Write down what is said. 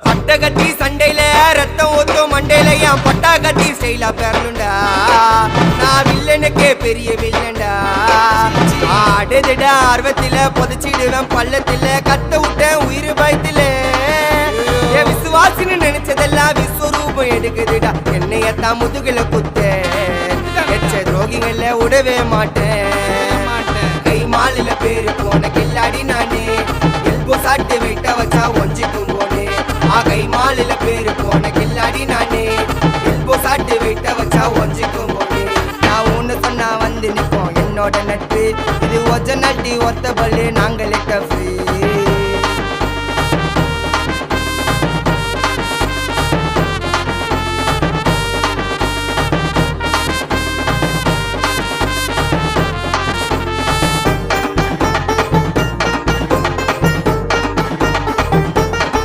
பட்ட கட்டி சண்டையில ரத்தம் ஊத்தும் மண்டையில என் பட்டா கட்டி ஸ்டைலா பெறலுண்டா. நான் வில்லனுக்கே பெரிய வில்லன்டா. ஆடுதுட ஆர்வத்தில புதைச்சிடுவேன் பள்ளத்தில கத்த விட்டேன் உயிர் பயத்தில. என் விசுவாசின்னு நினைச்சதெல்லாம் விஸ்வரூபம் எடுக்குதுடா. என்னையத்தான் முதுகுல குத்த எச்ச துரோகிகள விடவே மாட்டேன். கை மாலில பேரு போன கில்லாடி நானே. எல்போ சாட்டு வெயிட்ட வச்சா ஒஞ்சிக்கும் போனே. கை மாலில பேரு போன கில்லாடி நானே. எல்போ சாட்டு வெயிட்ட வச்சா ஒஞ்சிக்கும் போனே. நான் ஒண்ணு சொன்னா வந்து நிப்போம் என்னோட நட்பு. இது ஒஜ நட்டி ஒத்த பல்லு நாங்களே டஃபு.